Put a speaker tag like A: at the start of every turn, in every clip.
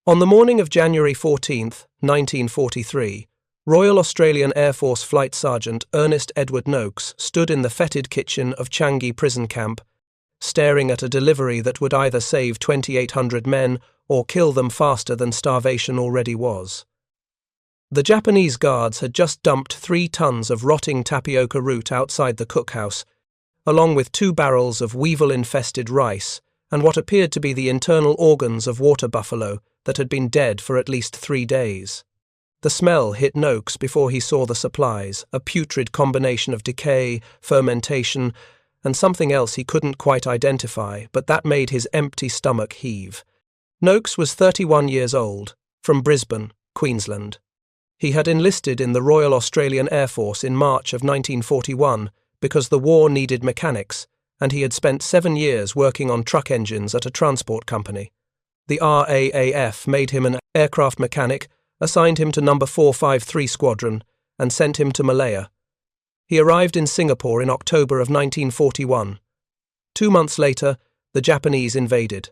A: On the morning of January 14th, 1943, Royal Australian Air Force Flight Sergeant Ernest Edward Noakes stood in the fetid kitchen of Changi Prison Camp, staring at a delivery that would either save 2,800 men or kill them faster than starvation already was. The Japanese guards had just dumped 3 tons of rotting tapioca root outside the cookhouse, along with 2 barrels of weevil-infested rice and what appeared to be the internal organs of water buffalo that had been dead for at least 3 days. The smell hit Noakes before he saw the supplies, a putrid combination of decay, fermentation, and something else he couldn't quite identify, but that made his empty stomach heave. Noakes was 31 years old, from Brisbane, Queensland. He had enlisted in the Royal Australian Air Force in March of 1941 because the war needed mechanics, and he had spent 7 years working on truck engines at a transport company. The RAAF made him an aircraft mechanic, assigned him to Number Four-Five-Three Squadron, and sent him to Malaya. He arrived in Singapore in October of 1941. 2 months later, the Japanese invaded.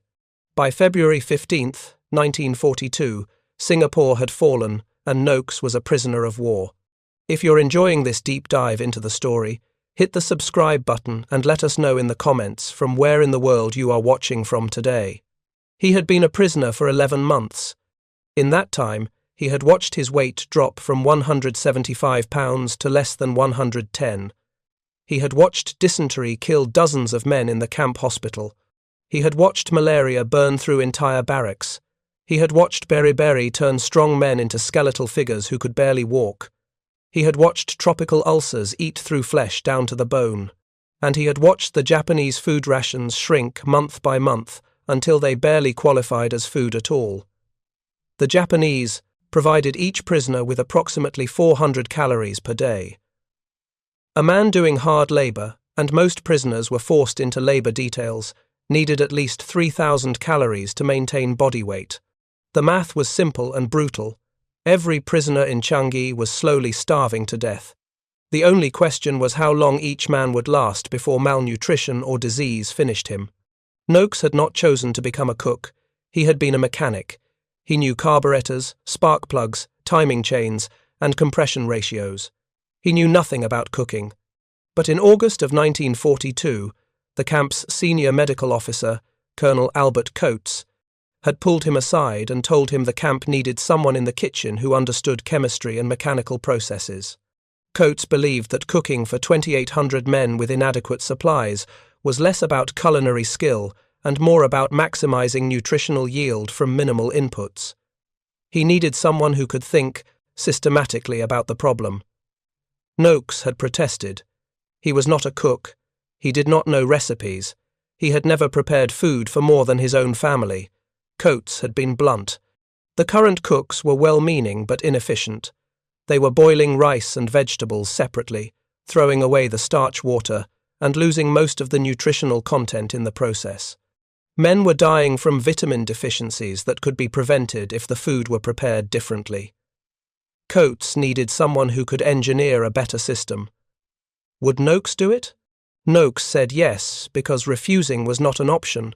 A: By February 15th, 1942, Singapore had fallen, and Noakes was a prisoner of war. If you're enjoying this deep dive into the story, hit the subscribe button and let us know in the comments from where in the world you are watching from today. He had been a prisoner for 11 months. In that time, he had watched his weight drop from 175 pounds to less than 110. He had watched dysentery kill dozens of men in the camp hospital. He had watched malaria burn through entire barracks. He had watched beriberi turn strong men into skeletal figures who could barely walk. He had watched tropical ulcers eat through flesh down to the bone. And he had watched the Japanese food rations shrink month by month until they barely qualified as food at all. The Japanese provided each prisoner with approximately 400 calories per day. A man doing hard labour, and most prisoners were forced into labour details, needed at least 3,000 calories to maintain body weight. The math was simple and brutal. Every prisoner in Changi was slowly starving to death. The only question was how long each man would last before malnutrition or disease finished him. Noakes had not chosen to become a cook. He had been a mechanic. He knew carburetors, spark plugs, timing chains, and compression ratios. He knew nothing about cooking. But in August of 1942, the camp's senior medical officer, Colonel Albert Coates, had pulled him aside and told him the camp needed someone in the kitchen who understood chemistry and mechanical processes. Coates believed that cooking for 2,800 men with inadequate supplies was less about culinary skill and more about maximizing nutritional yield from minimal inputs. He needed someone who could think systematically about the problem. Noakes had protested. He was not a cook. He did not know recipes. He had never prepared food for more than his own family. Coates had been blunt. The current cooks were well-meaning but inefficient. They were boiling rice and vegetables separately, throwing away the starch water, and losing most of the nutritional content in the process. Men were dying from vitamin deficiencies that could be prevented if the food were prepared differently. Coates needed someone who could engineer a better system. Would Noakes do it? Noakes said yes, because refusing was not an option.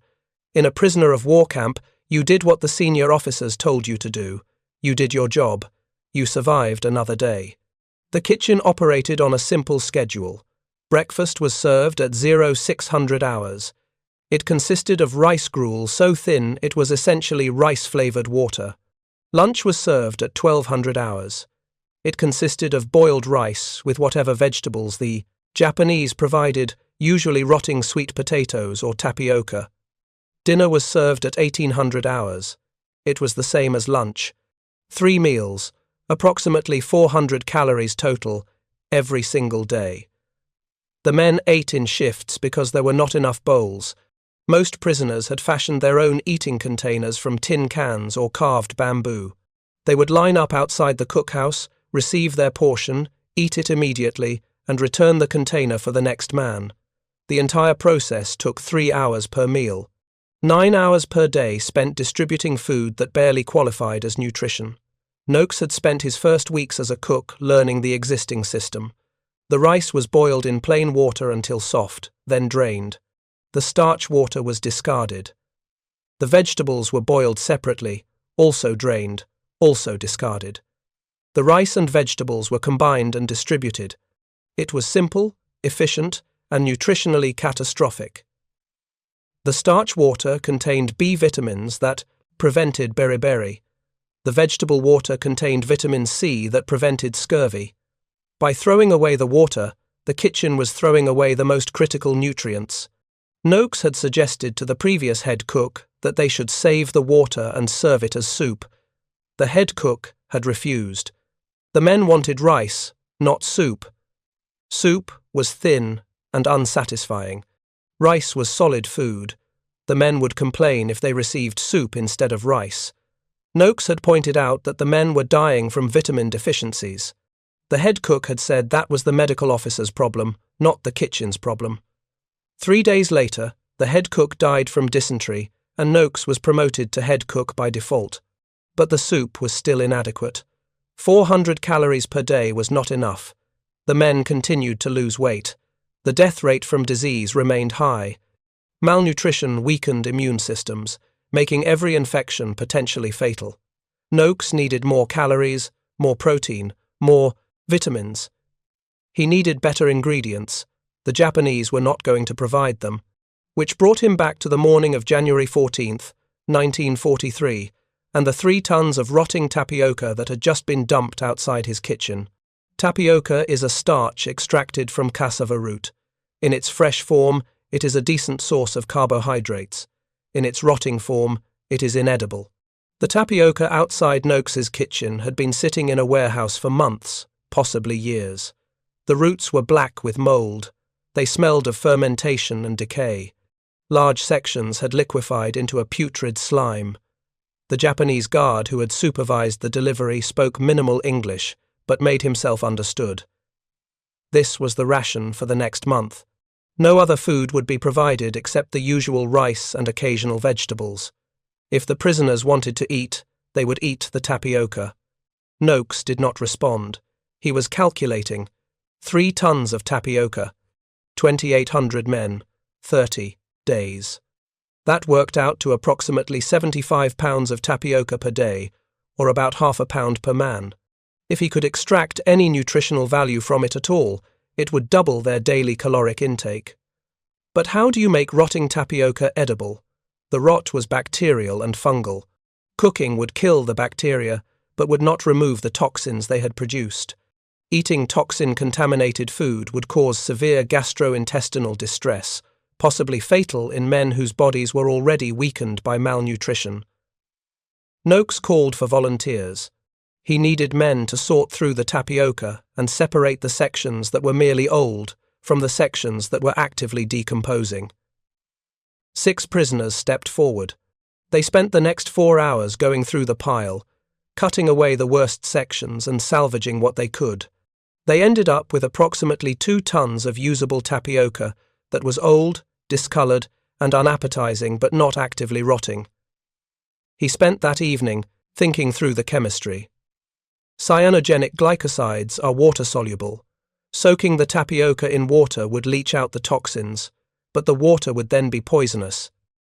A: In a prisoner of war camp, you did what the senior officers told you to do. You did your job. You survived another day. The kitchen operated on a simple schedule. Breakfast was served at 0600 hours. It consisted of rice gruel so thin it was essentially rice-flavoured water. Lunch was served at 1200 hours. It consisted of boiled rice with whatever vegetables the Japanese provided, usually rotting sweet potatoes or tapioca. Dinner was served at 1800 hours. It was the same as lunch. 3 meals, approximately 400 calories total, every single day. The men ate in shifts because there were not enough bowls. Most prisoners had fashioned their own eating containers from tin cans or carved bamboo. They would line up outside the cookhouse, receive their portion, eat it immediately, and return the container for the next man. The entire process took 3 hours per meal. 9 hours per day spent distributing food that barely qualified as nutrition. Noakes had spent his first weeks as a cook learning the existing system. The rice was boiled in plain water until soft, then drained. The starch water was discarded. The vegetables were boiled separately, also drained, also discarded. The rice and vegetables were combined and distributed. It was simple, efficient, and nutritionally catastrophic. The starch water contained B vitamins that prevented beriberi. The vegetable water contained vitamin C that prevented scurvy. By throwing away the water, the kitchen was throwing away the most critical nutrients. Noakes had suggested to the previous head cook that they should save the water and serve it as soup. The head cook had refused. The men wanted rice, not soup. Soup was thin and unsatisfying. Rice was solid food. The men would complain if they received soup instead of rice. Noakes had pointed out that the men were dying from vitamin deficiencies. The head cook had said that was the medical officer's problem, not the kitchen's problem. 3 days later, the head cook died from dysentery, and Noakes was promoted to head cook by default. But the soup was still inadequate. 400 calories per day was not enough. The men continued to lose weight. The death rate from disease remained high. Malnutrition weakened immune systems, making every infection potentially fatal. Noakes needed more calories, more protein, more vitamins. He needed better ingredients. The Japanese were not going to provide them, which brought him back to the morning of January 14th, 1943, and the 3 tons of rotting tapioca that had just been dumped outside his kitchen. Tapioca is a starch extracted from cassava root. In its fresh form, it is a decent source of carbohydrates. In its rotting form, it is inedible. The tapioca outside Noakes's kitchen had been sitting in a warehouse for months, possibly years. The roots were black with mold. They smelled of fermentation and decay. Large sections had liquefied into a putrid slime. The Japanese guard who had supervised the delivery spoke minimal English, but made himself understood. This was the ration for the next month. No other food would be provided except the usual rice and occasional vegetables. If the prisoners wanted to eat, they would eat the tapioca. Noakes did not respond. He was calculating. 3 tons of tapioca. 2,800 men. 30 days. That worked out to approximately 75 pounds of tapioca per day, or about half a pound per man. If he could extract any nutritional value from it at all, it would double their daily caloric intake. But how do you make rotting tapioca edible? The rot was bacterial and fungal. Cooking would kill the bacteria, but would not remove the toxins they had produced. Eating toxin-contaminated food would cause severe gastrointestinal distress, possibly fatal in men whose bodies were already weakened by malnutrition. Noakes called for volunteers. He needed men to sort through the tapioca and separate the sections that were merely old from the sections that were actively decomposing. 6 prisoners stepped forward. They spent the next 4 hours going through the pile, cutting away the worst sections and salvaging what they could. They ended up with approximately 2 tons of usable tapioca that was old, discoloured, and unappetizing but not actively rotting. He spent that evening thinking through the chemistry. Cyanogenic glycosides are water-soluble. Soaking the tapioca in water would leach out the toxins, but the water would then be poisonous.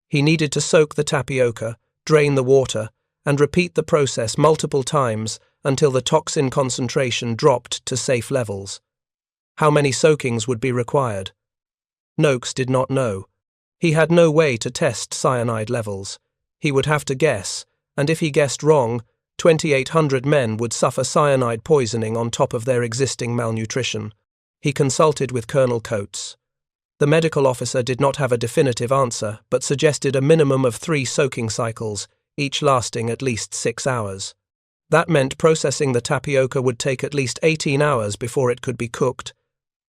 A: He needed to soak the tapioca, drain the water, and repeat the process multiple times until the toxin concentration dropped to safe levels. How many soakings would be required? Noakes did not know. He had no way to test cyanide levels. He would have to guess, and if he guessed wrong, 2,800 men would suffer cyanide poisoning on top of their existing malnutrition. He consulted with Colonel Coates. The medical officer did not have a definitive answer, but suggested a minimum of 3 soaking cycles, each lasting at least 6 hours. That meant processing the tapioca would take at least 18 hours before it could be cooked.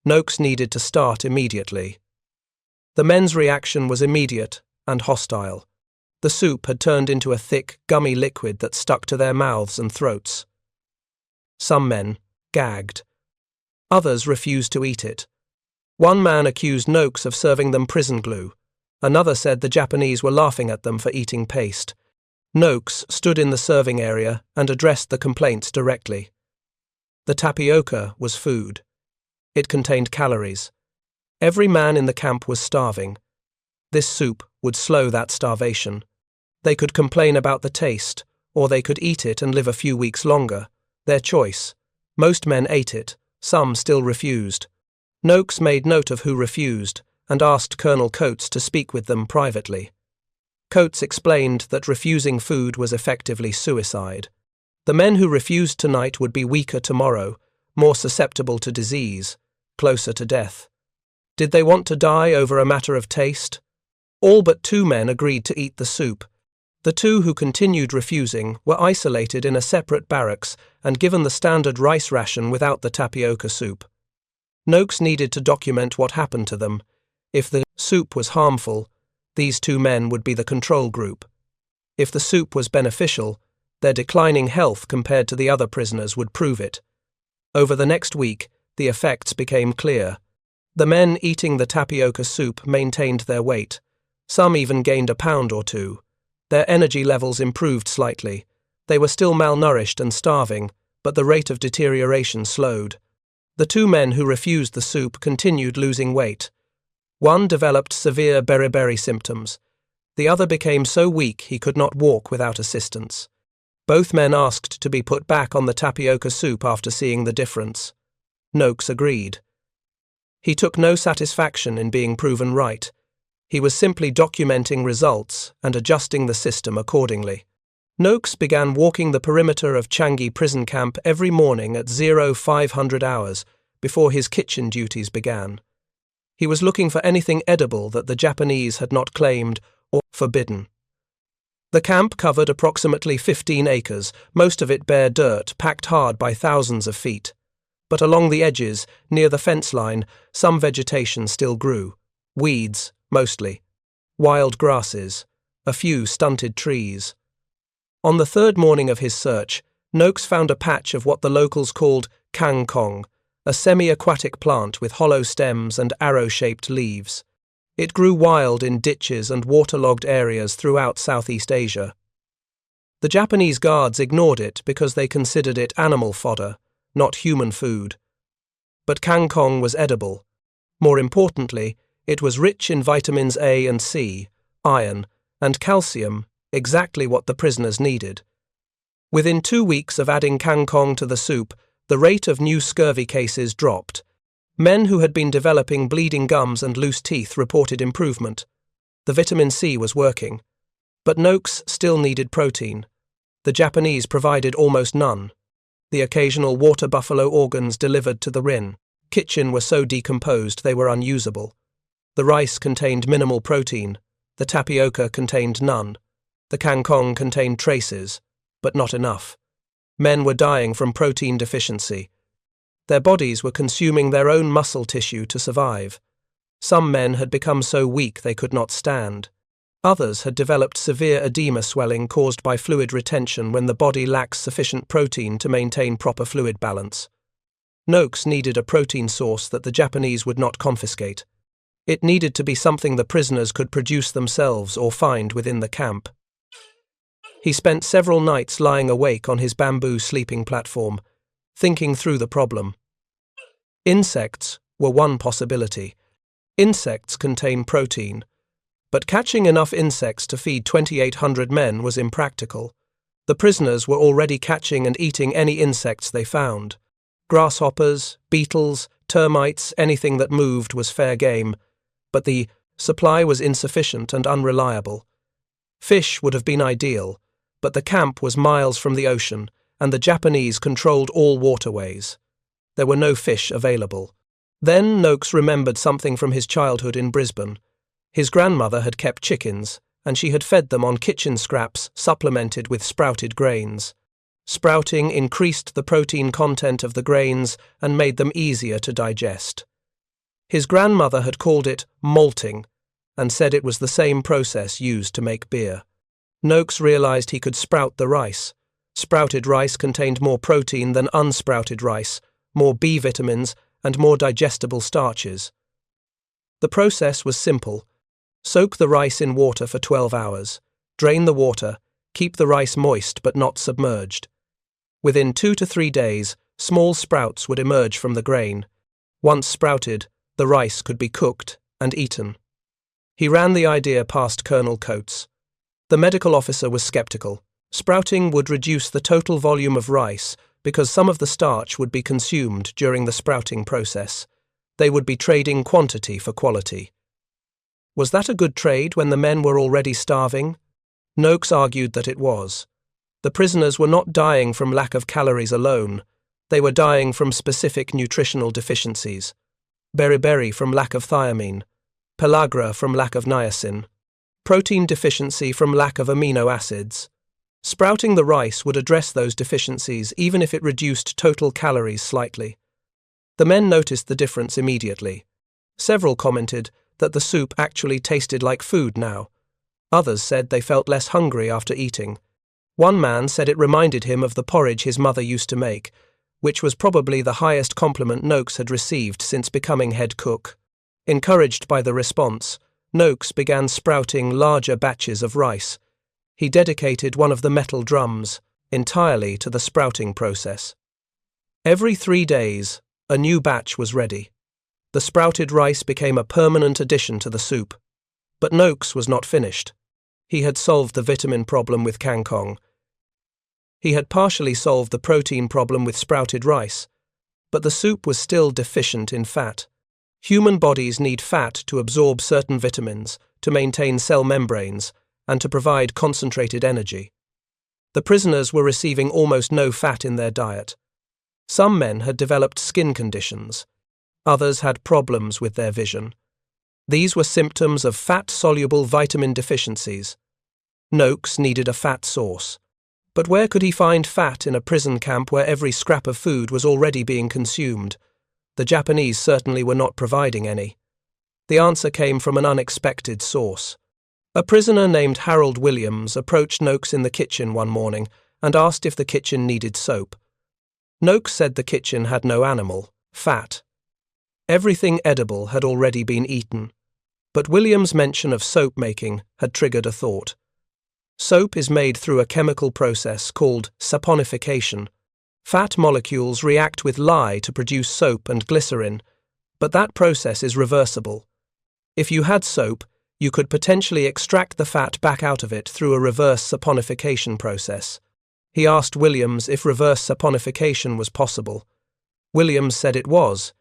A: Noakes needed to start immediately. The men's reaction was immediate and hostile. The soup had turned into a thick, gummy liquid that stuck to their mouths and throats. Some men gagged. Others refused to eat it. One man accused Noakes of serving them prison glue. Another said the Japanese were laughing at them for eating paste. Noakes stood in the serving area and addressed the complaints directly. The tapioca was food. It contained calories. Every man in the camp was starving. This soup would slow that starvation. They could complain about the taste, or they could eat it and live a few weeks longer. Their choice. Most men ate it, some still refused. Noakes made note of who refused and asked Colonel Coates to speak with them privately. Coates explained that refusing food was effectively suicide. The men who refused tonight would be weaker tomorrow, more susceptible to disease, closer to death. Did they want to die over a matter of taste? All but 2 men agreed to eat the soup. The 2 who continued refusing were isolated in a separate barracks and given the standard rice ration without the tapioca soup. Noakes needed to document what happened to them. If the soup was harmful, these 2 men would be the control group. If the soup was beneficial, their declining health compared to the other prisoners would prove it. Over the next week, the effects became clear. The men eating the tapioca soup maintained their weight. Some even gained a pound or 2. Their energy levels improved slightly. They were still malnourished and starving, but the rate of deterioration slowed. The 2 men who refused the soup continued losing weight. One developed severe beriberi symptoms. The other became so weak he could not walk without assistance. Both men asked to be put back on the tapioca soup after seeing the difference. Noakes agreed. He took no satisfaction in being proven right. He was simply documenting results and adjusting the system accordingly. Noakes began walking the perimeter of Changi Prison Camp every morning at 0500 hours before his kitchen duties began. He was looking for anything edible that the Japanese had not claimed or forbidden. The camp covered approximately 15 acres, most of it bare dirt, packed hard by thousands of feet. But along the edges, near the fence line, some vegetation still grew. Weeds, mostly. Wild grasses. A few stunted trees. On the 3rd morning of his search, Noakes found a patch of what the locals called kangkong, a semi-aquatic plant with hollow stems and arrow-shaped leaves. It grew wild in ditches and waterlogged areas throughout Southeast Asia. The Japanese guards ignored it because they considered it animal fodder, not human food. But kangkong was edible. More importantly, it was rich in vitamins A and C, iron, and calcium, exactly what the prisoners needed. Within 2 weeks of adding kangkong to the soup, the rate of new scurvy cases dropped. Men who had been developing bleeding gums and loose teeth reported improvement. The vitamin C was working. But Noakes still needed protein. The Japanese provided almost none. The occasional water buffalo organs delivered to the kitchen were so decomposed they were unusable. The rice contained minimal protein. The tapioca contained none. The kangkong contained traces, but not enough. Men were dying from protein deficiency. Their bodies were consuming their own muscle tissue to survive. Some men had become so weak they could not stand. Others had developed severe edema swelling caused by fluid retention when the body lacks sufficient protein to maintain proper fluid balance. Noakes needed a protein source that the Japanese would not confiscate. It needed to be something the prisoners could produce themselves or find within the camp. He spent several nights lying awake on his bamboo sleeping platform, thinking through the problem. Insects were one possibility. Insects contain protein, but catching enough insects to feed 2,800 men was impractical. The prisoners were already catching and eating any insects they found. Grasshoppers, beetles, termites, anything that moved was fair game, but the supply was insufficient and unreliable. Fish would have been ideal, but the camp was miles from the ocean, and the Japanese controlled all waterways. There were no fish available. Then Noakes remembered something from his childhood in Brisbane. His grandmother had kept chickens, and she had fed them on kitchen scraps supplemented with sprouted grains. Sprouting increased the protein content of the grains and made them easier to digest. His grandmother had called it malting, and said it was the same process used to make beer. Noakes realized he could sprout the rice. Sprouted rice contained more protein than unsprouted rice, more B vitamins, and more digestible starches. The process was simple. Soak the rice in water for 12 hours. Drain the water. Keep the rice moist but not submerged. Within 2 to 3 days, small sprouts would emerge from the grain. Once sprouted, the rice could be cooked and eaten. He ran the idea past Colonel Coates. The medical officer was skeptical. Sprouting would reduce the total volume of rice because some of the starch would be consumed during the sprouting process. They would be trading quantity for quality. Was that a good trade when the men were already starving? Noakes argued that it was. The prisoners were not dying from lack of calories alone. They were dying from specific nutritional deficiencies. Beriberi from lack of thiamine, pellagra from lack of niacin, protein deficiency from lack of amino acids. Sprouting the rice would address those deficiencies even if it reduced total calories slightly. The men noticed the difference immediately. Several commented that the soup actually tasted like food now. Others said they felt less hungry after eating. One man said it reminded him of the porridge his mother used to make, which was probably the highest compliment Noakes had received since becoming head cook. Encouraged by the response, Noakes began sprouting larger batches of rice. He dedicated one of the metal drums entirely to the sprouting process. Every 3 days, a new batch was ready. The sprouted rice became a permanent addition to the soup. But Noakes was not finished. He had solved the vitamin problem with kangkong. He had partially solved the protein problem with sprouted rice, but the soup was still deficient in fat. Human bodies need fat to absorb certain vitamins, to maintain cell membranes, and to provide concentrated energy. The prisoners were receiving almost no fat in their diet. Some men had developed skin conditions. Others had problems with their vision. These were symptoms of fat-soluble vitamin deficiencies. Noakes needed a fat source. But where could he find fat in a prison camp where every scrap of food was already being consumed? The Japanese certainly were not providing any. The answer came from an unexpected source. A prisoner named Harold Williams approached Noakes in the kitchen one morning and asked if the kitchen needed soap. Noakes said the kitchen had no animal, fat. Everything edible had already been eaten. But Williams' mention of soap making had triggered a thought. Soap is made through a chemical process called saponification. Fat molecules react with lye to produce soap and glycerin, but that process is reversible. If you had soap, you could potentially extract the fat back out of it through a reverse saponification process. He asked Williams if reverse saponification was possible. Williams said it was,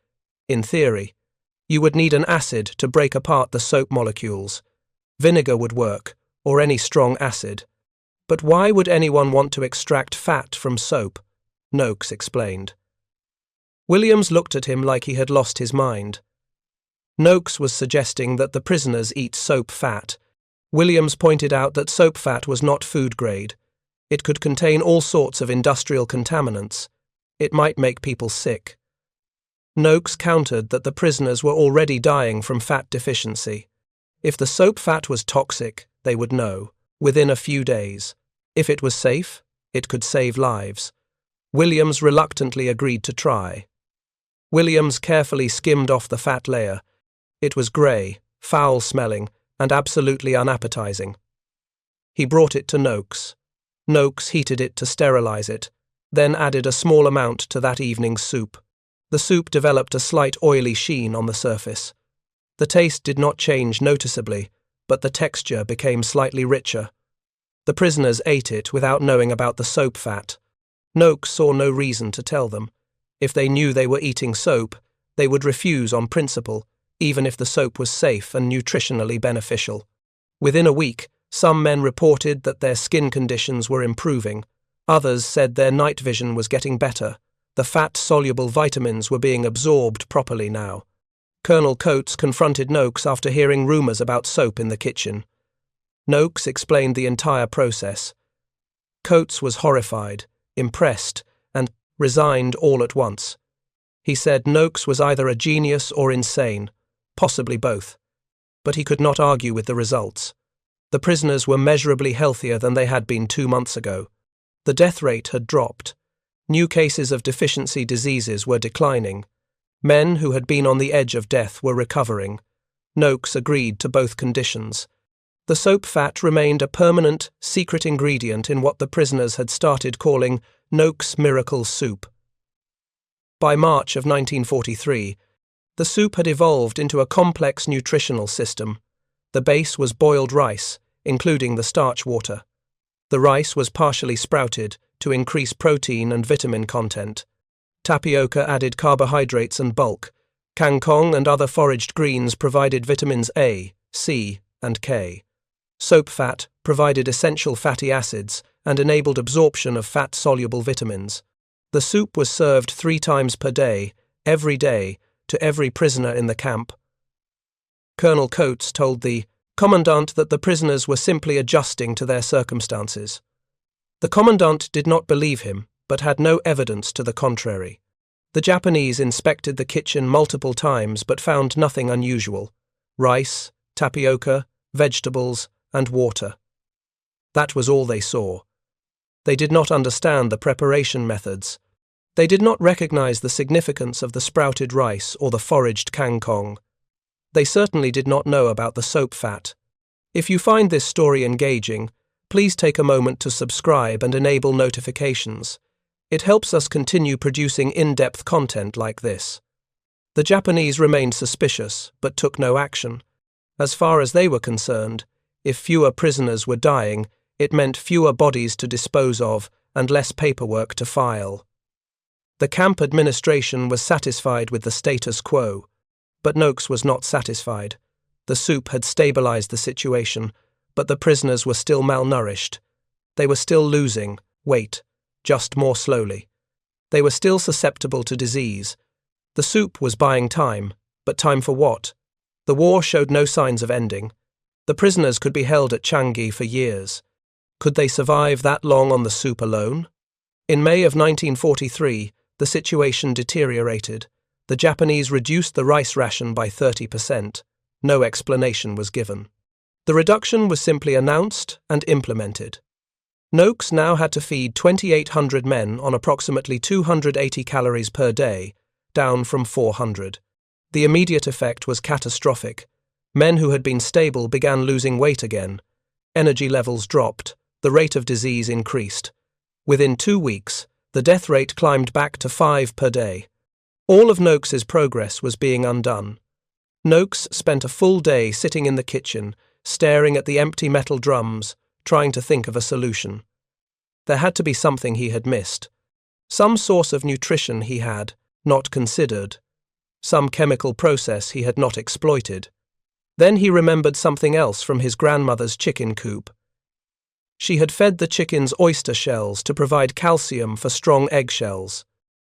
A: in theory. You would need an acid to break apart the soap molecules. Vinegar would work, or any strong acid. But why would anyone want to extract fat from soap? Noakes explained. Williams looked at him like he had lost his mind. Noakes was suggesting that the prisoners eat soap fat. Williams pointed out that soap fat was not food grade. It could contain all sorts of industrial contaminants. It might make people sick. Noakes countered that the prisoners were already dying from fat deficiency. If the soap fat was toxic, they would know, within a few days. If it was safe, it could save lives. Williams reluctantly agreed to try. Williams carefully skimmed off the fat layer. It was grey, foul-smelling, and absolutely unappetizing. He brought it to Noakes. Noakes heated it to sterilize it, then added a small amount to that evening's soup. The soup developed a slight oily sheen on the surface. The taste did not change noticeably, but the texture became slightly richer. The prisoners ate it without knowing about the soap fat. Noakes saw no reason to tell them. If they knew they were eating soap, they would refuse on principle, even if the soap was safe and nutritionally beneficial. Within a week, some men reported that their skin conditions were improving. Others said their night vision was getting better. The fat-soluble vitamins were being absorbed properly now. Colonel Coates confronted Noakes after hearing rumours about soap in the kitchen. Noakes explained the entire process. Coates was horrified, impressed, and resigned all at once. He said Noakes was either a genius or insane, possibly both. But he could not argue with the results. The prisoners were measurably healthier than they had been 2 months ago. The death rate had dropped. New cases of deficiency diseases were declining. Men who had been on the edge of death were recovering. Noakes agreed to both conditions. The soap fat remained a permanent, secret ingredient in what the prisoners had started calling Noakes Miracle Soup. By March of 1943, the soup had evolved into a complex nutritional system. The base was boiled rice, including the starch water. The rice was partially sprouted to increase protein and vitamin content. Tapioca added carbohydrates and bulk. Kangkong and other foraged greens provided vitamins A, C, and K. Soap fat provided essential fatty acids and enabled absorption of fat-soluble vitamins. The soup was served 3 times per day, every day, to every prisoner in the camp. Colonel Coates told the commandant that the prisoners were simply adjusting to their circumstances. The commandant did not believe him, but had no evidence to the contrary. The Japanese inspected the kitchen multiple times but found nothing unusual: rice, tapioca, vegetables, and water. That was all they saw. They did not understand the preparation methods. They did not recognize the significance of the sprouted rice or the foraged kangkong. They certainly did not know about the soap fat. If you find this story engaging, please take a moment to subscribe and enable notifications. It helps us continue producing in-depth content like this. The Japanese remained suspicious, but took no action. As far as they were concerned, if fewer prisoners were dying, it meant fewer bodies to dispose of and less paperwork to file. The camp administration was satisfied with the status quo, but Noakes was not satisfied. The soup had stabilized the situation, but the prisoners were still malnourished. They were still losing weight, just more slowly. They were still susceptible to disease. The soup was buying time, but time for what? The war showed no signs of ending. The prisoners could be held at Changi for years. Could they survive that long on the soup alone? In May of 1943, the situation deteriorated. The Japanese reduced the rice ration by 30%. No explanation was given. The reduction was simply announced and implemented. Noakes now had to feed 2,800 men on approximately 280 calories per day, down from 400. The immediate effect was catastrophic. Men who had been stable began losing weight again. Energy levels dropped. The rate of disease increased. Within 2 weeks, the death rate climbed back to 5 per day. All of Noakes's progress was being undone. Noakes spent a full day sitting in the kitchen, staring at the empty metal drums, trying to think of a solution. There had to be something he had missed. Some source of nutrition he had not considered. Some chemical process he had not exploited. Then he remembered something else from his grandmother's chicken coop. She had fed the chickens oyster shells to provide calcium for strong eggshells.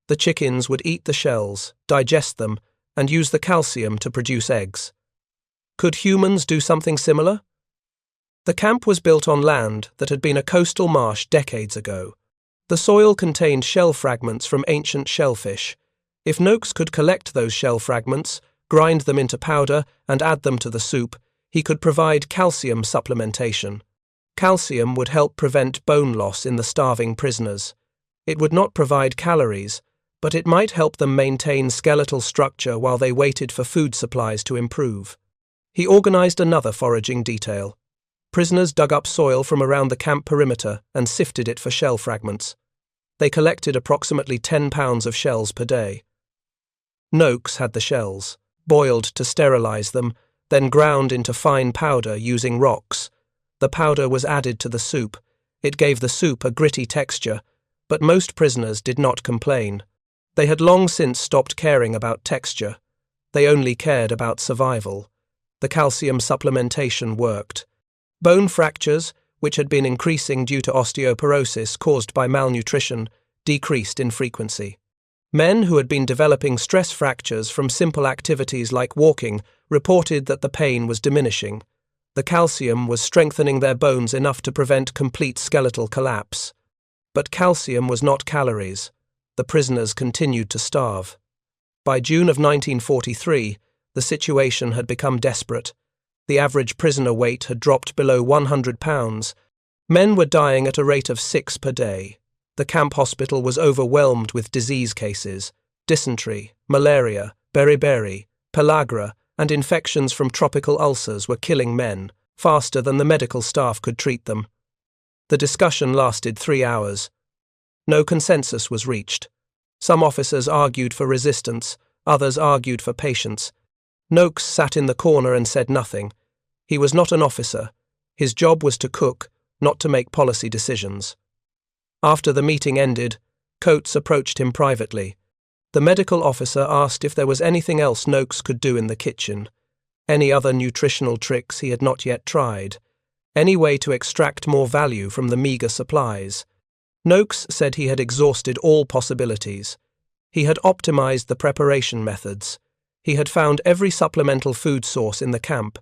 A: The chickens would eat the shells, digest them, and use the calcium to produce eggs. Could humans do something similar? The camp was built on land that had been a coastal marsh decades ago. The soil contained shell fragments from ancient shellfish. If Noakes could collect those shell fragments, grind them into powder, and add them to the soup, he could provide calcium supplementation. Calcium would help prevent bone loss in the starving prisoners. It would not provide calories, but it might help them maintain skeletal structure while they waited for food supplies to improve. He organized another foraging detail. Prisoners dug up soil from around the camp perimeter and sifted it for shell fragments. They collected approximately 10 pounds of shells per day. Noakes had the shells, boiled to sterilize them, then ground into fine powder using rocks. The powder was added to the soup. It gave the soup a gritty texture, but most prisoners did not complain. They had long since stopped caring about texture. They only cared about survival. The calcium supplementation worked. Bone fractures, which had been increasing due to osteoporosis caused by malnutrition, decreased in frequency. Men who had been developing stress fractures from simple activities like walking reported that the pain was diminishing. The calcium was strengthening their bones enough to prevent complete skeletal collapse. But calcium was not calories. The prisoners continued to starve. By June of 1943, the situation had become desperate. The average prisoner weight had dropped below 100 pounds. Men were dying at a rate of 6 per day. The camp hospital was overwhelmed with disease cases. Dysentery, malaria, beriberi, pellagra, and infections from tropical ulcers were killing men, faster than the medical staff could treat them. The discussion lasted 3 hours. No consensus was reached. Some officers argued for resistance, others argued for patience. Noakes sat in the corner and said nothing. He was not an officer. His job was to cook, not to make policy decisions. After the meeting ended, Coates approached him privately. The medical officer asked if there was anything else Noakes could do in the kitchen, any other nutritional tricks he had not yet tried, any way to extract more value from the meagre supplies. Noakes said he had exhausted all possibilities. He had optimized the preparation methods. He had found every supplemental food source in the camp.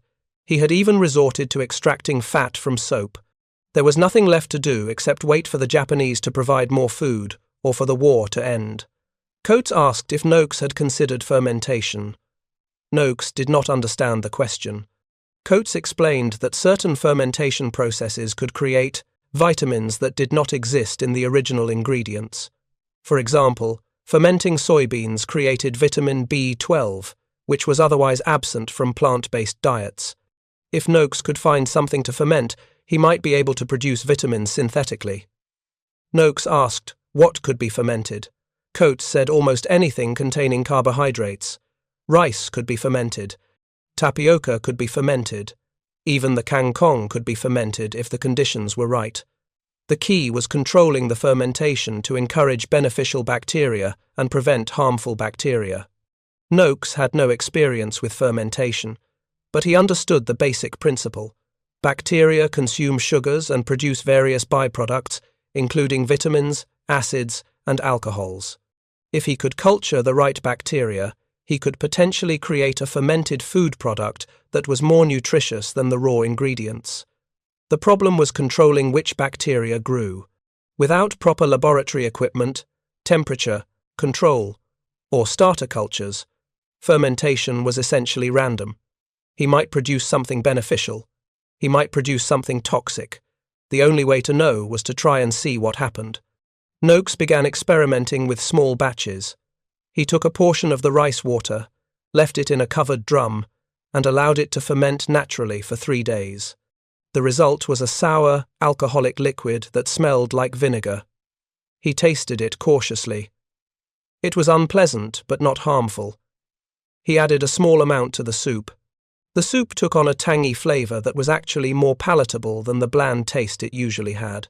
A: He had even resorted to extracting fat from soap. There was nothing left to do except wait for the Japanese to provide more food or for the war to end. Coates asked if Noakes had considered fermentation. Noakes did not understand the question. Coates explained that certain fermentation processes could create vitamins that did not exist in the original ingredients. For example, fermenting soybeans created vitamin B12, which was otherwise absent from plant-based diets. If Noakes could find something to ferment, he might be able to produce vitamins synthetically. Noakes asked what could be fermented. Coates said almost anything containing carbohydrates. Rice could be fermented. Tapioca could be fermented. Even the kangkong could be fermented if the conditions were right. The key was controlling the fermentation to encourage beneficial bacteria and prevent harmful bacteria. Noakes had no experience with fermentation, but he understood the basic principle. Bacteria consume sugars and produce various byproducts, including vitamins, acids, and alcohols. If he could culture the right bacteria, he could potentially create a fermented food product that was more nutritious than the raw ingredients. The problem was controlling which bacteria grew. Without proper laboratory equipment, temperature, control, or starter cultures, fermentation was essentially random. He might produce something beneficial. He might produce something toxic. The only way to know was to try and see what happened. Noakes began experimenting with small batches. He took a portion of the rice water, left it in a covered drum, and allowed it to ferment naturally for 3 days. The result was a sour, alcoholic liquid that smelled like vinegar. He tasted it cautiously. It was unpleasant, but not harmful. He added a small amount to the soup. The soup took on a tangy flavour that was actually more palatable than the bland taste it usually had.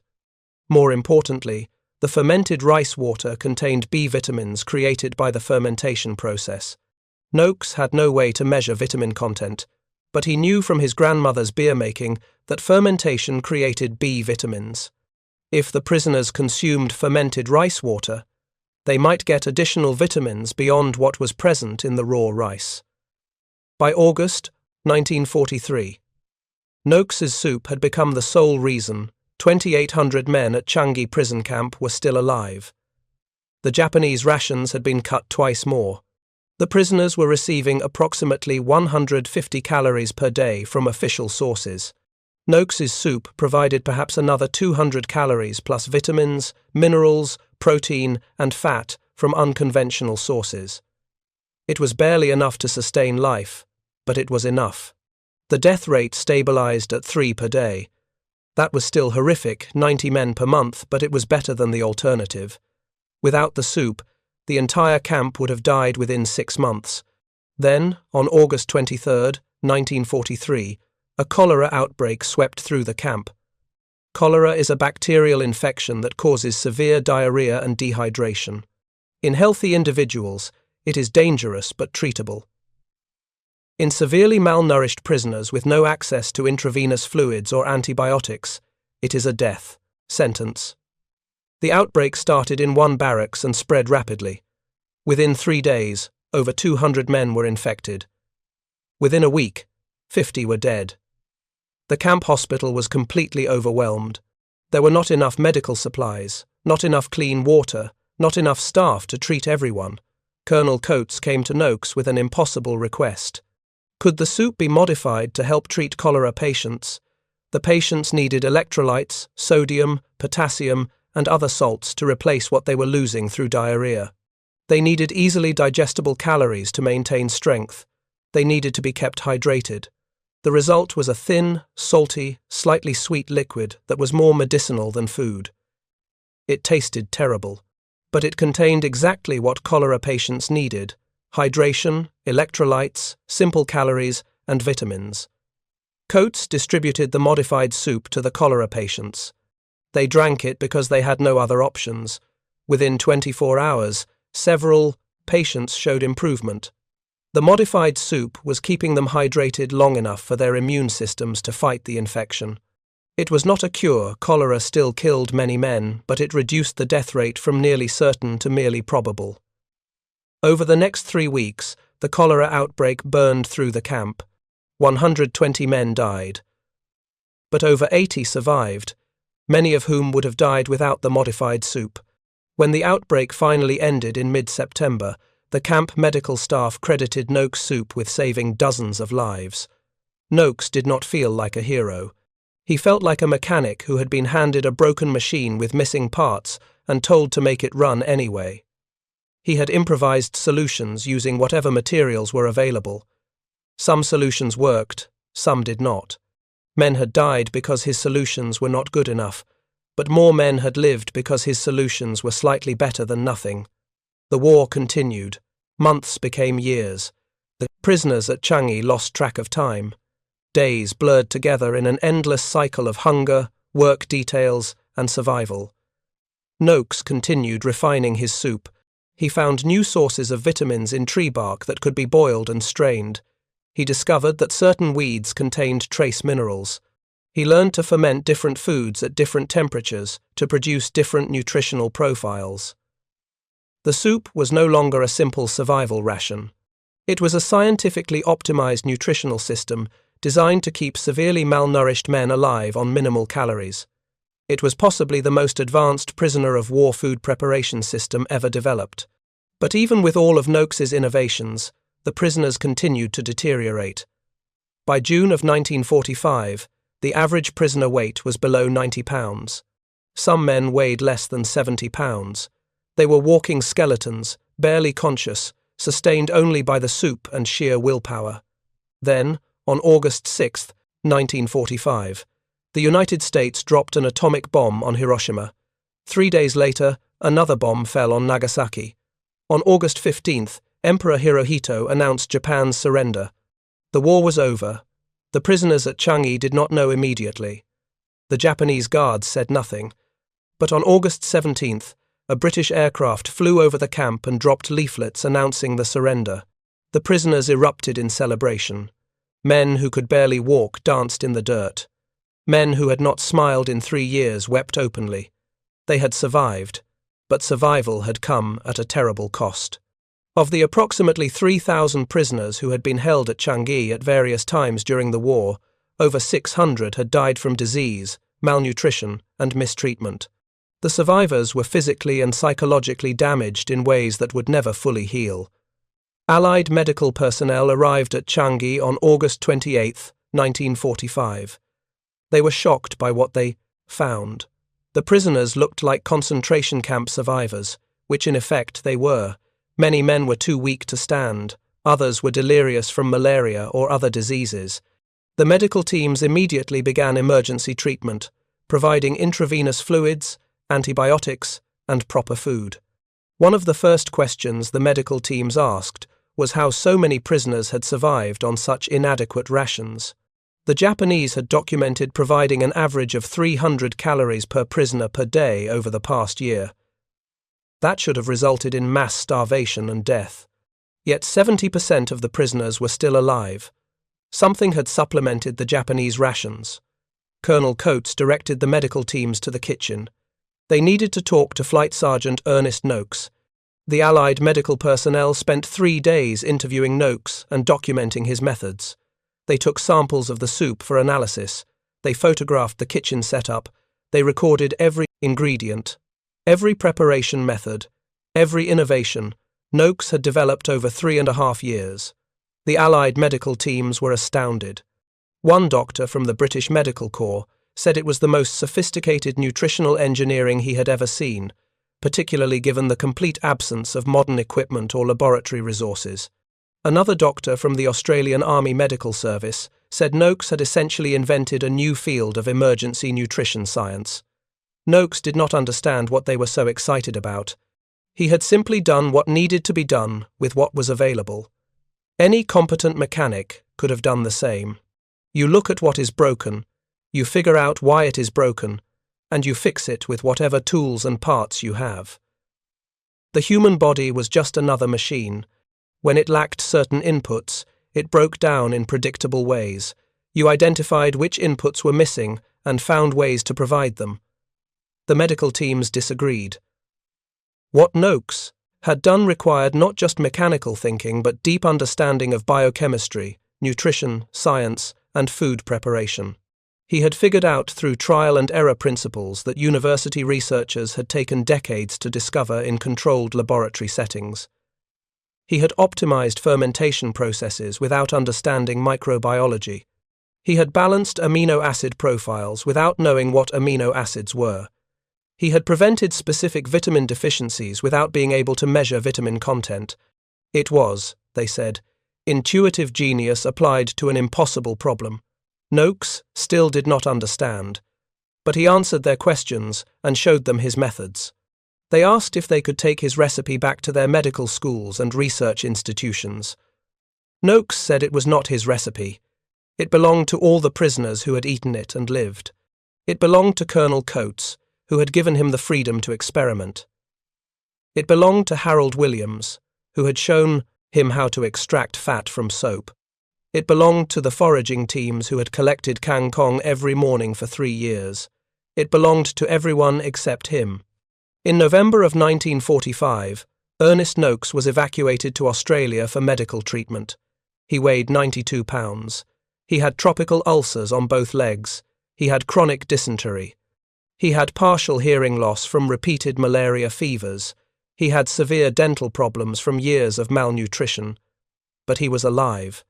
A: More importantly, the fermented rice water contained B vitamins created by the fermentation process. Noakes had no way to measure vitamin content, but he knew from his grandmother's beer making that fermentation created B vitamins. If the prisoners consumed fermented rice water, they might get additional vitamins beyond what was present in the raw rice. By August 1943, Noakes's soup had become the sole reason 2,800 men at Changi Prison Camp were still alive. The Japanese rations had been cut twice more. The prisoners were receiving approximately 150 calories per day from official sources. Noakes's soup provided perhaps another 200 calories plus vitamins, minerals, protein, and fat from unconventional sources. It was barely enough to sustain life, but it was enough. The death rate stabilized at 3 per day. That was still horrific, 90 men per month, but it was better than the alternative. Without the soup, the entire camp would have died within 6 months. Then, on August 23, 1943, a cholera outbreak swept through the camp. Cholera is a bacterial infection that causes severe diarrhea and dehydration. In healthy individuals, it is dangerous but treatable. In severely malnourished prisoners with no access to intravenous fluids or antibiotics, it is a death sentence. The outbreak started in one barracks and spread rapidly. Within 3 days, over 200 men were infected. Within a week, 50 were dead. The camp hospital was completely overwhelmed. There were not enough medical supplies, not enough clean water, not enough staff to treat everyone. Colonel Coates came to Noakes with an impossible request. Could the soup be modified to help treat cholera patients? The patients needed electrolytes, sodium, potassium, and other salts to replace what they were losing through diarrhea. They needed easily digestible calories to maintain strength. They needed to be kept hydrated. The result was a thin, salty, slightly sweet liquid that was more medicinal than food. It tasted terrible, but it contained exactly what cholera patients needed: hydration, electrolytes, simple calories, and vitamins. Coates distributed the modified soup to the cholera patients. They drank it because they had no other options. Within 24 hours, several patients showed improvement. The modified soup was keeping them hydrated long enough for their immune systems to fight the infection. It was not a cure. Cholera still killed many men, but it reduced the death rate from nearly certain to merely probable. Over the next 3 weeks, the cholera outbreak burned through the camp. 120 men died. But over 80 survived, many of whom would have died without the modified soup. When the outbreak finally ended in mid-September, the camp medical staff credited Noakes' soup with saving dozens of lives. Noakes did not feel like a hero. He felt like a mechanic who had been handed a broken machine with missing parts and told to make it run anyway. He had improvised solutions using whatever materials were available. Some solutions worked, some did not. Men had died because his solutions were not good enough, but more men had lived because his solutions were slightly better than nothing. The war continued. Months became years. The prisoners at Changi lost track of time. Days blurred together in an endless cycle of hunger, work details, and survival. Noakes continued refining his soup. He found new sources of vitamins in tree bark that could be boiled and strained. He discovered that certain weeds contained trace minerals. He learned to ferment different foods at different temperatures to produce different nutritional profiles. The soup was no longer a simple survival ration. It was a scientifically optimized nutritional system designed to keep severely malnourished men alive on minimal calories. It was possibly the most advanced prisoner of war food preparation system ever developed. But even with all of Noakes's innovations, the prisoners continued to deteriorate. By June of 1945, the average prisoner weight was below 90 pounds. Some men weighed less than 70 pounds. They were walking skeletons, barely conscious, sustained only by the soup and sheer willpower. Then, on August 6, 1945, the United States dropped an atomic bomb on Hiroshima. 3 days later, another bomb fell on Nagasaki. On August 15th, Emperor Hirohito announced Japan's surrender. The war was over. The prisoners at Changi did not know immediately. The Japanese guards said nothing. But on August 17th, a British aircraft flew over the camp and dropped leaflets announcing the surrender. The prisoners erupted in celebration. Men who could barely walk danced in the dirt. Men who had not smiled in 3 years wept openly. They had survived, but survival had come at a terrible cost. Of the approximately 3,000 prisoners who had been held at Changi at various times during the war, over 600 had died from disease, malnutrition, and mistreatment. The survivors were physically and psychologically damaged in ways that would never fully heal. Allied medical personnel arrived at Changi on August 28, 1945. They were shocked by what they found. The prisoners looked like concentration camp survivors, which in effect they were. Many men were too weak to stand. Others were delirious from malaria or other diseases. The medical teams immediately began emergency treatment, providing intravenous fluids, antibiotics, and proper food. One of the first questions the medical teams asked was how so many prisoners had survived on such inadequate rations. The Japanese had documented providing an average of 300 calories per prisoner per day over the past year. That should have resulted in mass starvation and death. Yet 70% of the prisoners were still alive. Something had supplemented the Japanese rations. Colonel Coates directed the medical teams to the kitchen. They needed to talk to Flight Sergeant Ernest Noakes. The Allied medical personnel spent 3 days interviewing Noakes and documenting his methods. They took samples of the soup for analysis. They photographed the kitchen setup. They recorded every ingredient, every preparation method, every innovation Noakes had developed over 3.5 years. The Allied medical teams were astounded. One doctor from the British Medical Corps said it was the most sophisticated nutritional engineering he had ever seen, particularly given the complete absence of modern equipment or laboratory resources. Another doctor from the Australian Army Medical Service said Noakes had essentially invented a new field of emergency nutrition science. Noakes did not understand what they were so excited about. He had simply done what needed to be done with what was available. Any competent mechanic could have done the same. You look at what is broken, you figure out why it is broken, and you fix it with whatever tools and parts you have. The human body was just another machine. When it lacked certain inputs, it broke down in predictable ways. You identified which inputs were missing and found ways to provide them. The medical teams disagreed. What Noakes had done required not just mechanical thinking but deep understanding of biochemistry, nutrition, science, and food preparation. He had figured out through trial and error principles that university researchers had taken decades to discover in controlled laboratory settings. He had optimized fermentation processes without understanding microbiology. He had balanced amino acid profiles without knowing what amino acids were. He had prevented specific vitamin deficiencies without being able to measure vitamin content. It was, they said, intuitive genius applied to an impossible problem. Noakes still did not understand, but he answered their questions and showed them his methods. They asked if they could take his recipe back to their medical schools and research institutions. Noakes said it was not his recipe. It belonged to all the prisoners who had eaten it and lived. It belonged to Colonel Coates, who had given him the freedom to experiment. It belonged to Harold Williams, who had shown him how to extract fat from soap. It belonged to the foraging teams who had collected kangkong every morning for 3 years. It belonged to everyone except him. In November of 1945, Ernest Noakes was evacuated to Australia for medical treatment. He weighed 92 pounds. He had tropical ulcers on both legs. He had chronic dysentery. He had partial hearing loss from repeated malaria fevers. He had severe dental problems from years of malnutrition. But he was alive.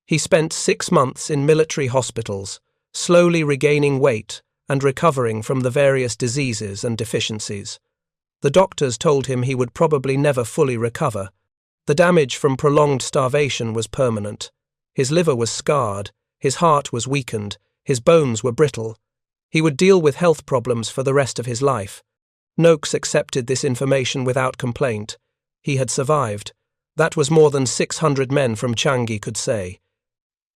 A: He spent 6 months in military hospitals, slowly regaining weight and recovering from the various diseases and deficiencies. The doctors told him he would probably never fully recover. The damage from prolonged starvation was permanent. His liver was scarred, his heart was weakened, his bones were brittle. He would deal with health problems for the rest of his life. Noakes accepted this information without complaint. He had survived. That was more than 600 men from Changi could say.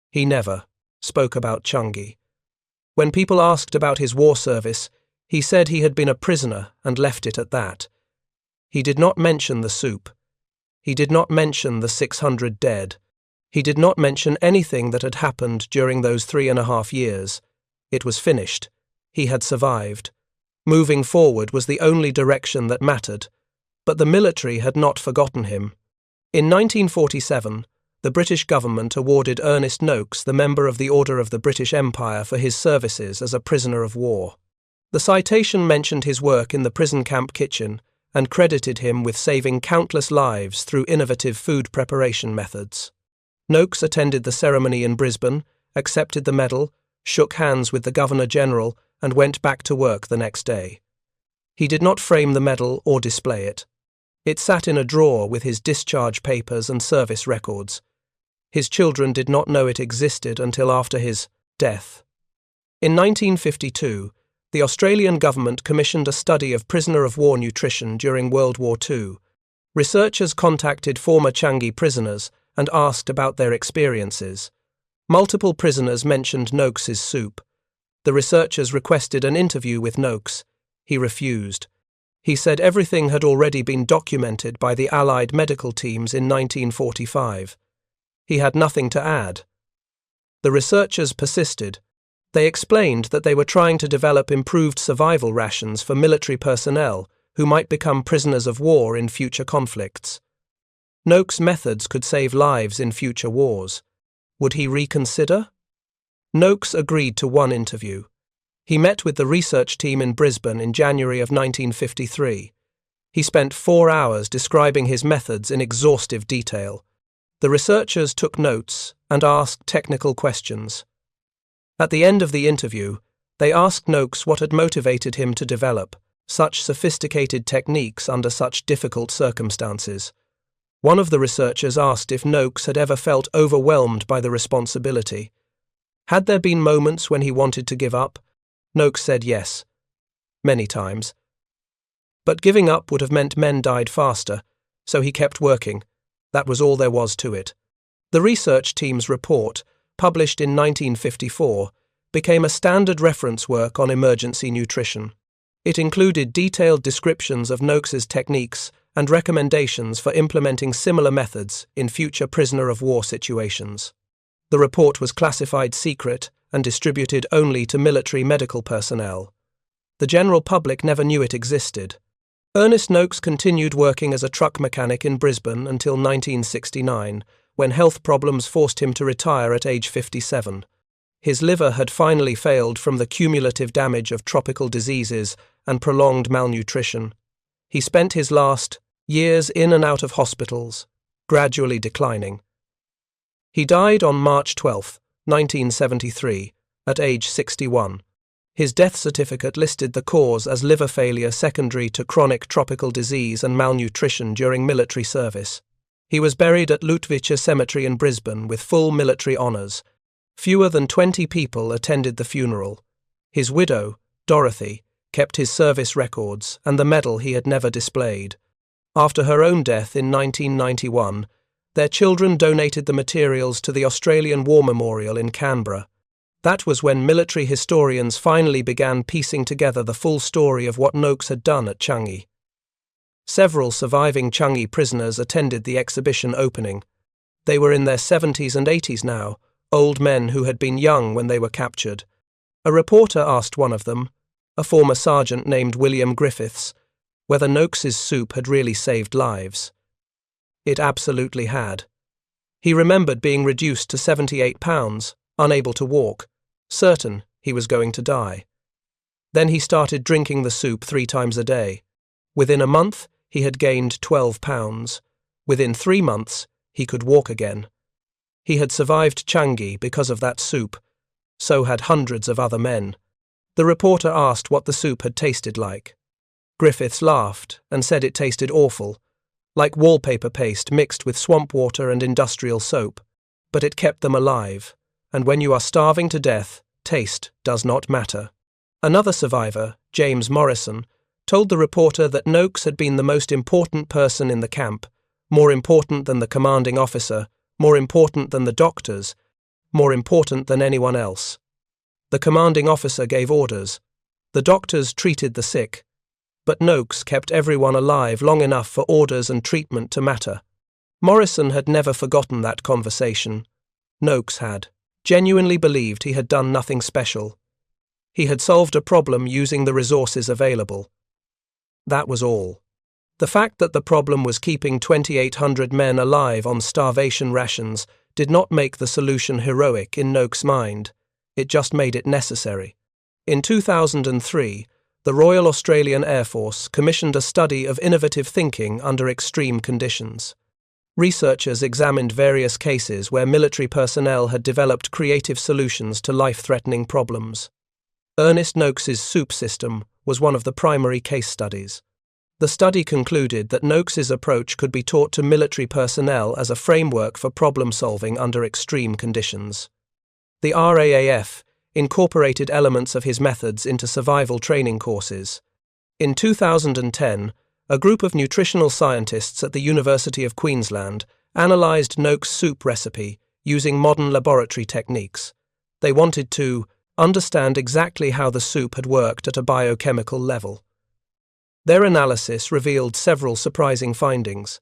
A: He never spoke about Changi. When people asked about his war service, he said he had been a prisoner and left it at that. He did not mention the soup. He did not mention the 600 dead. He did not mention anything that had happened during those 3.5 years. It was finished. He had survived. Moving forward was the only direction that mattered, but the military had not forgotten him. In 1947, the British government awarded Ernest Noakes the Member of the Order of the British Empire for his services as a prisoner of war. The citation mentioned his work in the prison camp kitchen and credited him with saving countless lives through innovative food preparation methods. Noakes attended the ceremony in Brisbane, accepted the medal, shook hands with the Governor-General, and went back to work the next day. He did not frame the medal or display it. It sat in a drawer with his discharge papers and service records. His children did not know it existed until after his death. In 1952, the Australian government commissioned a study of prisoner-of-war nutrition during World War II. Researchers contacted former Changi prisoners and asked about their experiences. Multiple prisoners mentioned Noakes's soup. The researchers requested an interview with Noakes. He refused. He said everything had already been documented by the Allied medical teams in 1945. He had nothing to add. The researchers persisted. They explained that they were trying to develop improved survival rations for military personnel who might become prisoners of war in future conflicts. Noakes' methods could save lives in future wars. Would he reconsider? Noakes agreed to one interview. He met with the research team in Brisbane in January of 1953. He spent 4 hours describing his methods in exhaustive detail. The researchers took notes and asked technical questions. At the end of the interview, they asked Noakes what had motivated him to develop such sophisticated techniques under such difficult circumstances. One of the researchers asked if Noakes had ever felt overwhelmed by the responsibility. Had there been moments when he wanted to give up? Noakes said yes, many times. But giving up would have meant men died faster, so he kept working. That was all there was to it. The research team's report published in 1954, became a standard reference work on emergency nutrition. It included detailed descriptions of Noakes's techniques and recommendations for implementing similar methods in future prisoner-of-war situations. The report was classified secret and distributed only to military medical personnel. The general public never knew it existed. Ernest Noakes continued working as a truck mechanic in Brisbane until 1969, when health problems forced him to retire at age 57. His liver had finally failed from the cumulative damage of tropical diseases and prolonged malnutrition. He spent his last years in and out of hospitals, gradually declining. He died on March 12, 1973, at age 61. His death certificate listed the cause as liver failure secondary to chronic tropical disease and malnutrition during military service. He was buried at Lutwyche Cemetery in Brisbane with full military honours. Fewer than 20 people attended the funeral. His widow, Dorothy, kept his service records and the medal he had never displayed. After her own death in 1991, their children donated the materials to the Australian War Memorial in Canberra. That was when military historians finally began piecing together the full story of what Noakes had done at Changi. Several surviving Changi prisoners attended the exhibition opening. They were in their 70s and 80s now, old men who had been young when they were captured. A reporter asked one of them, a former sergeant named William Griffiths, whether Noakes's soup had really saved lives. It absolutely had. He remembered being reduced to 78 pounds, unable to walk, certain he was going to die. Then he started drinking the soup 3 times a day. Within a month, he had gained 12 pounds. Within 3 months, he could walk again. He had survived Changi because of that soup. So had hundreds of other men. The reporter asked what the soup had tasted like. Griffiths laughed and said it tasted awful, like wallpaper paste mixed with swamp water and industrial soap. But it kept them alive. And when you are starving to death, taste does not matter. Another survivor, James Morrison, told the reporter that Noakes had been the most important person in the camp, more important than the commanding officer, more important than the doctors, more important than anyone else. The commanding officer gave orders. The doctors treated the sick. But Noakes kept everyone alive long enough for orders and treatment to matter. Morrison had never forgotten that conversation. Noakes had. Genuinely believed he had done nothing special. He had solved a problem using the resources available. That was all. The fact that the problem was keeping 2,800 men alive on starvation rations did not make the solution heroic in Noakes' mind. It just made it necessary. In 2003, the Royal Australian Air Force commissioned a study of innovative thinking under extreme conditions. Researchers examined various cases where military personnel had developed creative solutions to life-threatening problems. Ernest Noakes's soup system was one of the primary case studies. The study concluded that Noakes's approach could be taught to military personnel as a framework for problem-solving under extreme conditions. The RAAF incorporated elements of his methods into survival training courses. In 2010, a group of nutritional scientists at the University of Queensland analysed Noakes' soup recipe using modern laboratory techniques. They wanted to understand exactly how the soup had worked at a biochemical level. Their analysis revealed several surprising findings.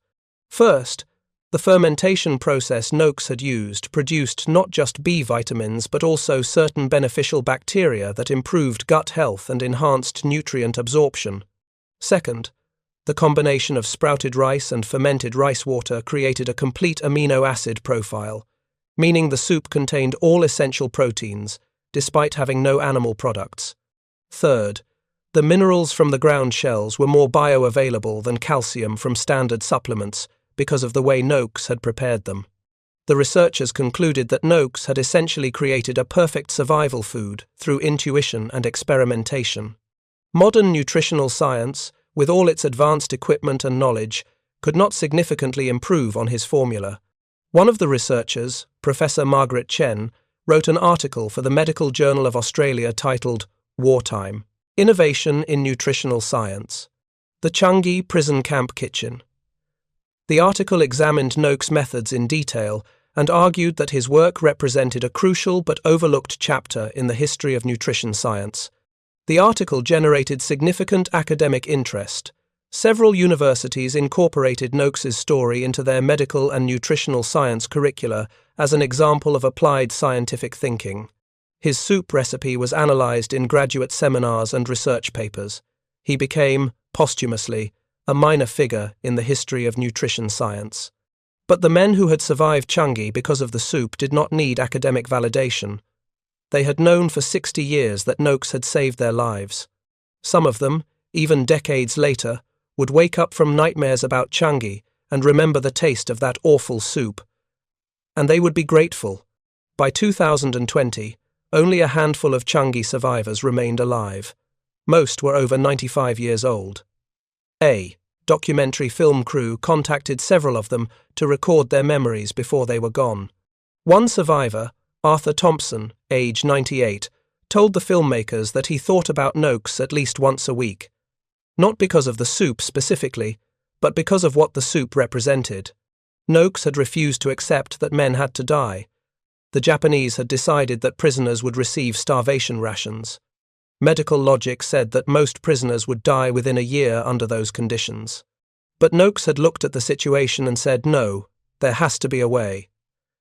A: First, the fermentation process Noakes had used produced not just B vitamins but also certain beneficial bacteria that improved gut health and enhanced nutrient absorption. Second, the combination of sprouted rice and fermented rice water created a complete amino acid profile, meaning the soup contained all essential proteins, despite having no animal products. Third, the minerals from the ground shells were more bioavailable than calcium from standard supplements because of the way Noakes had prepared them. The researchers concluded that Noakes had essentially created a perfect survival food through intuition and experimentation. Modern nutritional science, with all its advanced equipment and knowledge, could not significantly improve on his formula. One of the researchers, Professor Margaret Chen, wrote an article for the Medical Journal of Australia titled Wartime: Innovation in Nutritional Science. The Changi Prison Camp Kitchen. The article examined Noakes' methods in detail and argued that his work represented a crucial but overlooked chapter in the history of nutrition science. The article generated significant academic interest. Several universities incorporated Noakes's story into their medical and nutritional science curricula as an example of applied scientific thinking. His soup recipe was analyzed in graduate seminars and research papers. He became, posthumously, a minor figure in the history of nutrition science. But the men who had survived Changi because of the soup did not need academic validation. They had known for 60 years that Noakes had saved their lives. Some of them, even decades later, would wake up from nightmares about Changi and remember the taste of that awful soup. And they would be grateful. By 2020, only a handful of Changi survivors remained alive. Most were over 95 years old. A documentary film crew contacted several of them to record their memories before they were gone. One survivor, Arthur Thompson, age 98, told the filmmakers that he thought about Noakes at least once a week. Not because of the soup specifically, but because of what the soup represented. Noakes had refused to accept that men had to die. The Japanese had decided that prisoners would receive starvation rations. Medical logic said that most prisoners would die within a year under those conditions. But Noakes had looked at the situation and said, no, there has to be a way.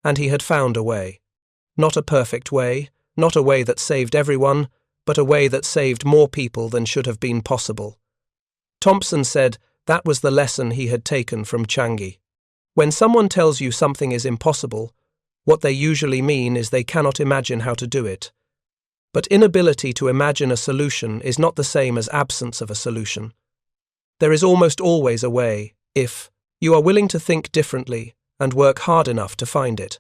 A: And he had found a way. Not a perfect way, not a way that saved everyone, but a way that saved more people than should have been possible. Thompson said that was the lesson he had taken from Changi. When someone tells you something is impossible, what they usually mean is they cannot imagine how to do it. But inability to imagine a solution is not the same as absence of a solution. There is almost always a way, if you are willing to think differently and work hard enough to find it.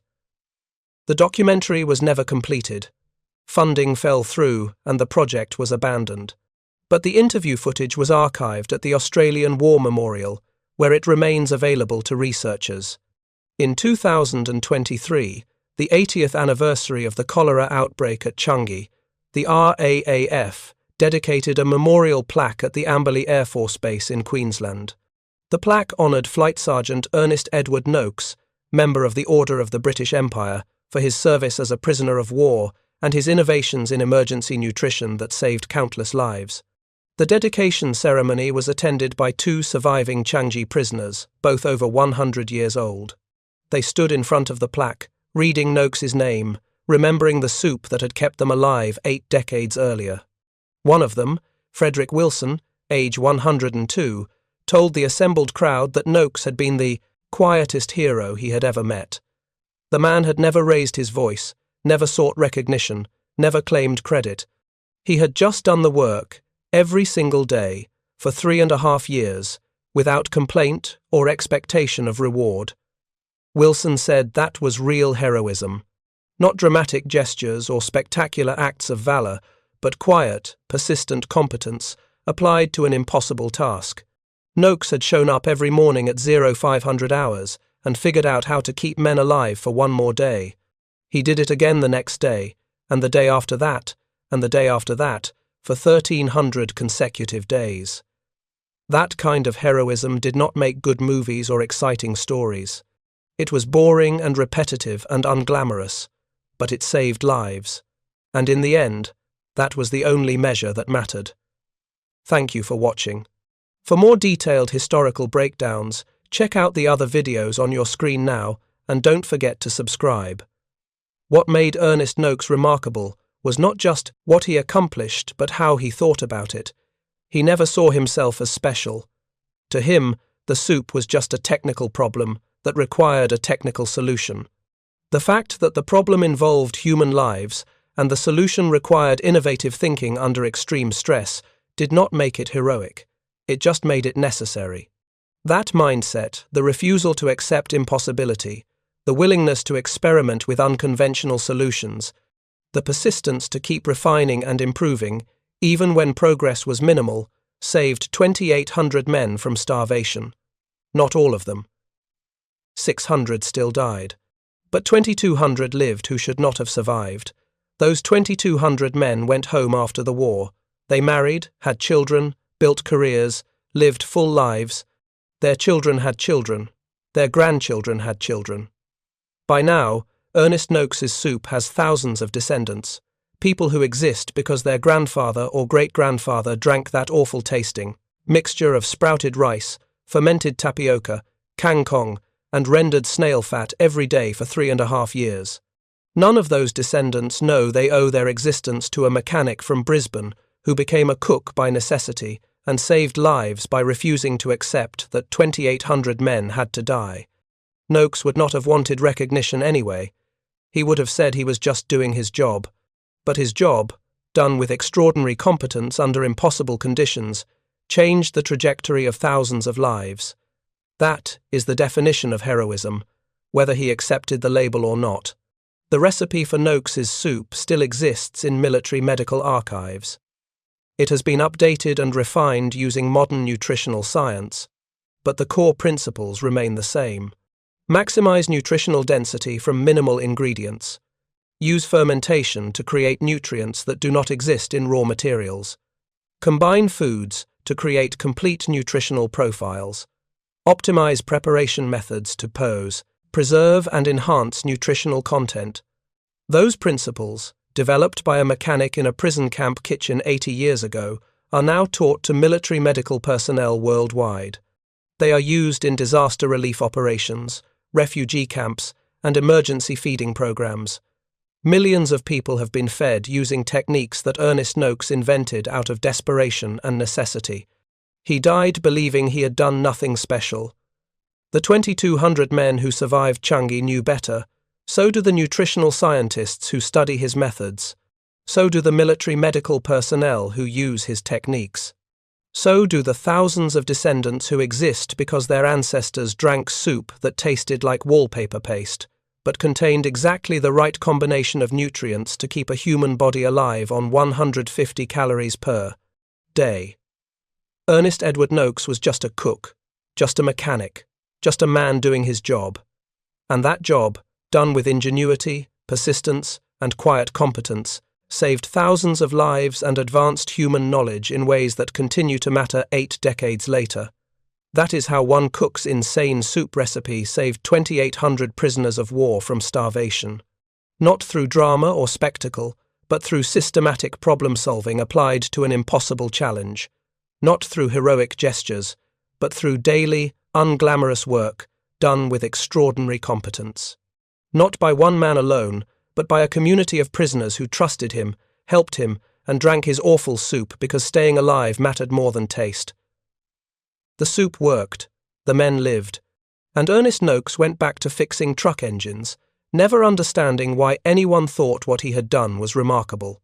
A: The documentary was never completed. Funding fell through and the project was abandoned. But the interview footage was archived at the Australian War Memorial, where it remains available to researchers. In 2023, the 80th anniversary of the cholera outbreak at Changi, the RAAF dedicated a memorial plaque at the Amberley Air Force Base in Queensland. The plaque honoured Flight Sergeant Ernest Edward Noakes, member of the Order of the British Empire, for his service as a prisoner of war and his innovations in emergency nutrition that saved countless lives. The dedication ceremony was attended by 2 surviving Changi prisoners, both over 100 years old. They stood in front of the plaque, reading Noakes's name, remembering the soup that had kept them alive 8 decades earlier. One of them, Frederick Wilson, age 102, told the assembled crowd that Noakes had been the quietest hero he had ever met. The man had never raised his voice, never sought recognition, never claimed credit. He had just done the work, every single day, for 3.5 years, without complaint or expectation of reward. Wilson said that was real heroism. Not dramatic gestures or spectacular acts of valour, but quiet, persistent competence applied to an impossible task. Noakes had shown up every morning at 0500 hours and figured out how to keep men alive for one more day. He did it again the next day, and the day after that, and the day after that, for 1,300 consecutive days. That kind of heroism did not make good movies or exciting stories. It was boring and repetitive and unglamorous, but it saved lives. And in the end, that was the only measure that mattered. Thank you for watching. For more detailed historical breakdowns, check out the other videos on your screen now, and don't forget to subscribe. What made Ernest Noakes remarkable was not just what he accomplished, but how he thought about it. He never saw himself as special. To him, the soup was just a technical problem that required a technical solution. The fact that the problem involved human lives and the solution required innovative thinking under extreme stress did not make it heroic. It just made it necessary. That mindset, the refusal to accept impossibility, the willingness to experiment with unconventional solutions, the persistence to keep refining and improving, even when progress was minimal, saved 2,800 men from starvation. Not all of them. 600 still died. But 2,200 lived who should not have survived. Those 2,200 men went home after the war. They married, had children, built careers, lived full lives. Their children had children. Their grandchildren had children. By now, Ernest Noakes's soup has thousands of descendants, people who exist because their grandfather or great-grandfather drank that awful tasting mixture of sprouted rice, fermented tapioca, kangkong, and rendered snail fat every day for 3.5 years. None of those descendants know they owe their existence to a mechanic from Brisbane who became a cook by necessity and saved lives by refusing to accept that 2,800 men had to die. Noakes would not have wanted recognition anyway. He would have said he was just doing his job. But his job, done with extraordinary competence under impossible conditions, changed the trajectory of thousands of lives. That is the definition of heroism, whether he accepted the label or not. The recipe for Noakes's soup still exists in military medical archives. It has been updated and refined using modern nutritional science, but the core principles remain the same. Maximize nutritional density from minimal ingredients. Use fermentation to create nutrients that do not exist in raw materials. Combine foods to create complete nutritional profiles. Optimize preparation methods to POWs, preserve and enhance nutritional content. Those principles, developed by a mechanic in a prison camp kitchen 80 years ago, are now taught to military medical personnel worldwide. They are used in disaster relief operations, refugee camps, and emergency feeding programs. Millions of people have been fed using techniques that Ernest Noakes invented out of desperation and necessity. He died believing he had done nothing special. The 2,200 men who survived Changi knew better. So do the nutritional scientists who study his methods. So do the military medical personnel who use his techniques. So do the thousands of descendants who exist because their ancestors drank soup that tasted like wallpaper paste, but contained exactly the right combination of nutrients to keep a human body alive on 150 calories per day. Ernest Edward Noakes was just a cook, just a mechanic, just a man doing his job. And that job, done with ingenuity, persistence, and quiet competence, saved thousands of lives and advanced human knowledge in ways that continue to matter 8 decades later. That is how one cook's insane soup recipe saved 2,800 prisoners of war from starvation. Not through drama or spectacle, but through systematic problem-solving applied to an impossible challenge. Not through heroic gestures, but through daily, unglamorous work done with extraordinary competence. Not by one man alone, but by a community of prisoners who trusted him, helped him, and drank his awful soup because staying alive mattered more than taste. The soup worked, the men lived, and Ernest Noakes went back to fixing truck engines, never understanding why anyone thought what he had done was remarkable.